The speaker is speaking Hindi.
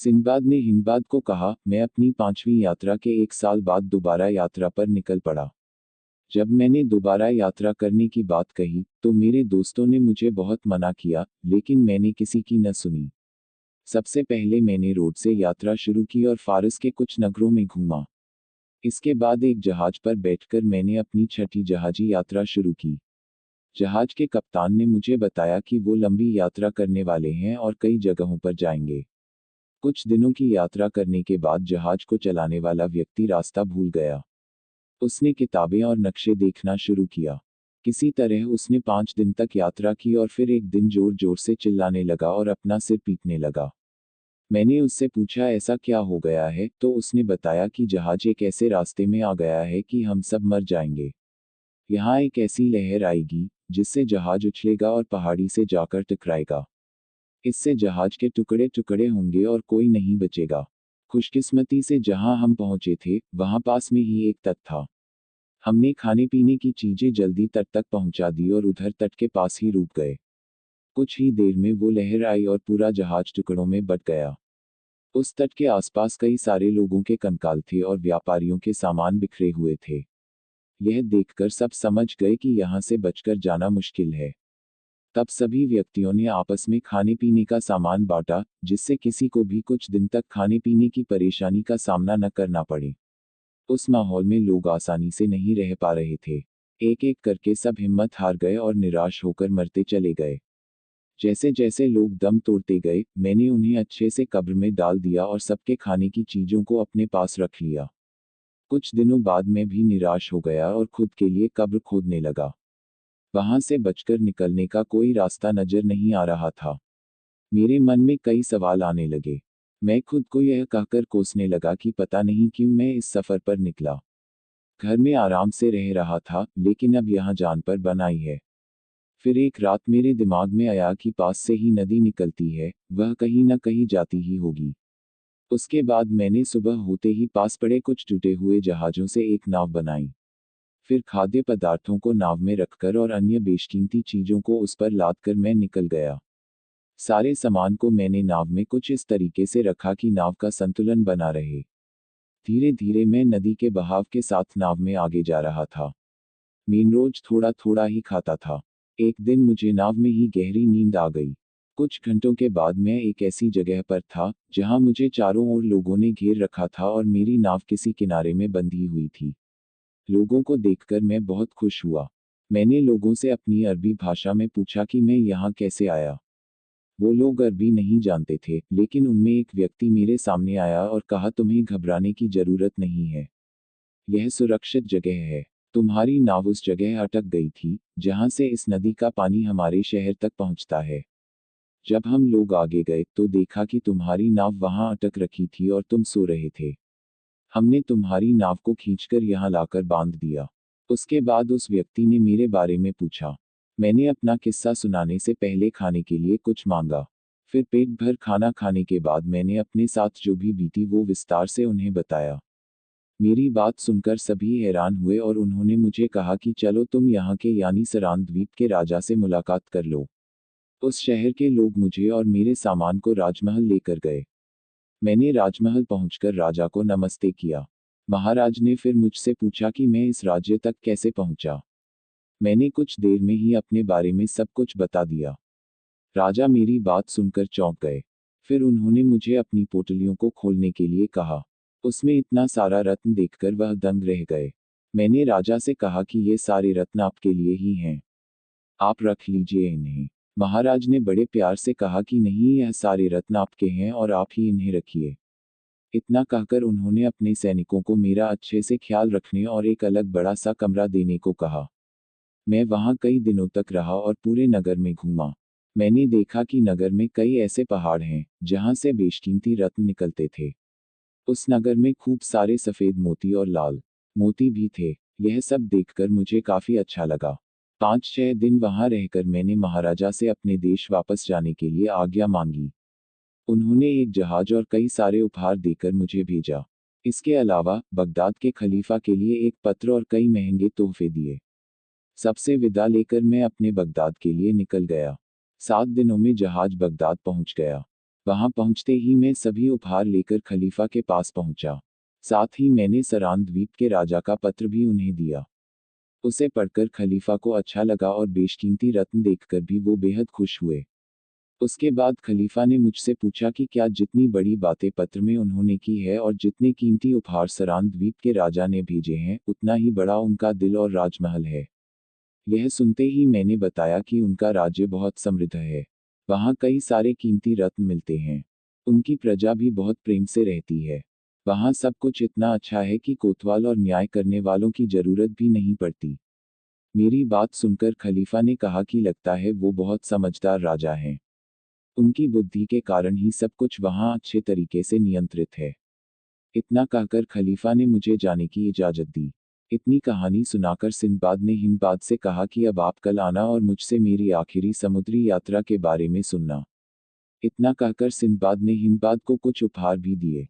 सिंदबाद ने हिंदबाद को कहा, मैं अपनी 5वीं यात्रा के 1 साल बाद दोबारा यात्रा पर निकल पड़ा। जब मैंने दोबारा यात्रा करने की बात कही, तो मेरे दोस्तों ने मुझे बहुत मना किया, लेकिन मैंने किसी की न सुनी। सबसे पहले मैंने रोड से यात्रा शुरू की और फारस के कुछ नगरों में घूमा। इसके बाद एक जहाज पर बैठकर मैंने अपनी छठी जहाजी यात्रा शुरू की। जहाज के कप्तान ने मुझे बताया कि वो लंबी यात्रा करने वाले हैं और कई जगहों पर जाएंगे। कुछ दिनों की यात्रा करने के बाद जहाज को चलाने वाला व्यक्ति रास्ता भूल गया। उसने किताबें और नक्शे देखना शुरू किया। किसी तरह उसने 5 दिन तक यात्रा की और फिर एक दिन जोर जोर से चिल्लाने लगा और अपना सिर पीटने लगा। मैंने उससे पूछा ऐसा क्या हो गया है, तो उसने बताया कि जहाज एक ऐसे रास्ते में आ गया है कि हम सब मर जाएंगे। यहाँ एक ऐसी लहर आएगी, जिससे जहाज उछलेगा और पहाड़ी से जाकर टकराएगा। इससे जहाज के टुकड़े टुकड़े होंगे और कोई नहीं बचेगा। खुशकिस्मती से जहां हम पहुंचे थे, वहां पास में ही एक तट था। हमने खाने पीने की चीजें जल्दी तट तक पहुंचा दी और उधर तट के पास ही रुक गए। कुछ ही देर में वो लहर आई और पूरा जहाज टुकड़ों में बट गया। उस तट के आसपास कई सारे लोगों के कंकाल थे और व्यापारियों के सामान बिखरे हुए थे। यह देखकर सब समझ गए कि यहाँ से बचकर जाना मुश्किल है। तब सभी व्यक्तियों ने आपस में खाने पीने का सामान बांटा, जिससे किसी को भी कुछ दिन तक खाने पीने की परेशानी का सामना न करना पड़े। उस माहौल में लोग आसानी से नहीं रह पा रहे थे। एक एक करके सब हिम्मत हार गए और निराश होकर मरते चले गए। जैसे जैसे लोग दम तोड़ते गए, मैंने उन्हें अच्छे से कब्र में डाल दिया और सबके खाने की चीजों को अपने पास रख लिया। कुछ दिनों बाद मैं भी निराश हो गया और खुद के लिए कब्र खोदने लगा। वहां से बचकर निकलने का कोई रास्ता नजर नहीं आ रहा था। मेरे मन में कई सवाल आने लगे। मैं खुद को यह कहकर कोसने लगा कि पता नहीं क्यों मैं इस सफर पर निकला। घर में आराम से रह रहा था, लेकिन अब यहाँ जान पर बन आई है। फिर एक रात मेरे दिमाग में आया कि पास से ही नदी निकलती है, वह कहीं न कहीं जाती ही होगी। उसके बाद मैंने सुबह होते ही पास पड़े कुछ टूटे हुए जहाजों से एक नाव बनाई। फिर खाद्य पदार्थों को नाव में रखकर और अन्य बेशकीमती चीजों को उस पर लादकर मैं निकल गया। सारे सामान को मैंने नाव में कुछ इस तरीके से रखा कि नाव का संतुलन बना रहे। धीरे धीरे मैं नदी के बहाव के साथ नाव में आगे जा रहा था। मैं रोज थोड़ा थोड़ा ही खाता था। एक दिन मुझे नाव में ही गहरी नींद आ गई। कुछ घंटों के बाद मैं एक ऐसी जगह पर था, जहां मुझे चारों ओर लोगों ने घेर रखा था और मेरी नाव किसी किनारे में बंधी हुई थी। लोगों को देखकर मैं बहुत खुश हुआ। मैंने लोगों से अपनी अरबी भाषा में पूछा कि मैं यहाँ कैसे आया। वो लोग अरबी नहीं जानते थे, लेकिन उनमें एक व्यक्ति मेरे सामने आया और कहा, तुम्हें घबराने की जरूरत नहीं है। यह सुरक्षित जगह है। तुम्हारी नाव उस जगह अटक गई थी, जहां से इस नदी का पानी हमारे शहर तक पहुंचता है। जब हम लोग आगे गए तो देखा कि तुम्हारी नाव वहां अटक रखी थी और तुम सो रहे थे। हमने तुम्हारी नाव को खींचकर यहाँ लाकर बांध दिया। उसके बाद उस व्यक्ति ने मेरे बारे में पूछा। मैंने अपना किस्सा सुनाने से पहले खाने के लिए कुछ मांगा। फिर पेट भर खाना खाने के बाद मैंने अपने साथ जो भी बीती वो विस्तार से उन्हें बताया। मेरी बात सुनकर सभी हैरान हुए और उन्होंने मुझे कहा कि चलो तुम यहाँ के यानी सरान द्वीप के राजा से मुलाकात कर लो। उस शहर के लोग मुझे और मेरे सामान को राजमहल लेकर गए। मैंने राजमहल पहुंचकर राजा को नमस्ते किया। महाराज ने फिर मुझसे पूछा कि मैं इस राज्य तक कैसे पहुंचा। मैंने कुछ देर में ही अपने बारे में सब कुछ बता दिया। राजा मेरी बात सुनकर चौंक गए। फिर उन्होंने मुझे अपनी पोटलियों को खोलने के लिए कहा। उसमें इतना सारा रत्न देखकर वह दंग रह गए। मैंने राजा से कहा कि ये सारे रत्न आपके लिए ही हैं। आप रख लीजिए इन्हें। महाराज ने बड़े प्यार से कहा कि नहीं, यह सारे रत्न आपके हैं और आप ही इन्हें रखिए। इतना कहकर उन्होंने अपने सैनिकों को मेरा अच्छे से ख्याल रखने और एक अलग बड़ा सा कमरा देने को कहा। मैं वहां कई दिनों तक रहा और पूरे नगर में घूमा। मैंने देखा कि नगर में कई ऐसे पहाड़ हैं, जहां से बेशकीमती रत्न निकलते थे। उस नगर में खूब सारे सफेद मोती और लाल मोती भी थे। यह सब देखकर मुझे काफी अच्छा लगा। 5-6 दिन वहां रहकर मैंने महाराजा से अपने देश वापस जाने के लिए आज्ञा मांगी। उन्होंने एक जहाज और कई सारे उपहार देकर मुझे भेजा। इसके अलावा बगदाद के खलीफा के लिए एक पत्र और कई महंगे तोहफे दिए। सबसे विदा लेकर मैं अपने बगदाद के लिए निकल गया। 7 दिनों में जहाज बगदाद पहुंच गया। वहां पहुंचते ही मैं सभी उपहार लेकर खलीफा के पास पहुंचा। साथ ही मैंने सरान द्वीप के राजा का पत्र भी उन्हें दिया। उसे पढ़कर खलीफा को अच्छा लगा और बेशकीमती रत्न देखकर भी वो बेहद खुश हुए। उसके बाद खलीफा ने मुझसे पूछा कि क्या जितनी बड़ी बातें पत्र में उन्होंने की है और जितने कीमती उपहार सरान द्वीप के राजा ने भेजे हैं, उतना ही बड़ा उनका दिल और राजमहल है। यह सुनते ही मैंने बताया कि उनका राज्य बहुत समृद्ध है। वहाँ कई सारे कीमती रत्न मिलते हैं। उनकी प्रजा भी बहुत प्रेम से रहती है। वहाँ सब कुछ इतना अच्छा है कि कोतवाल और न्याय करने वालों की जरूरत भी नहीं पड़ती। मेरी बात सुनकर खलीफा ने कहा कि लगता है वो बहुत समझदार राजा हैं। उनकी बुद्धि के कारण ही सब कुछ वहाँ अच्छे तरीके से नियंत्रित है। इतना कहकर खलीफा ने मुझे जाने की इजाजत दी। इतनी कहानी सुनाकर सिंदबाद ने हिंदबाद से कहा कि अब आप कल आना और मुझसे मेरी आखिरी समुद्री यात्रा के बारे में सुनना। इतना कहकर सिंदबाद ने हिंदबाद को कुछ उपहार भी दिए।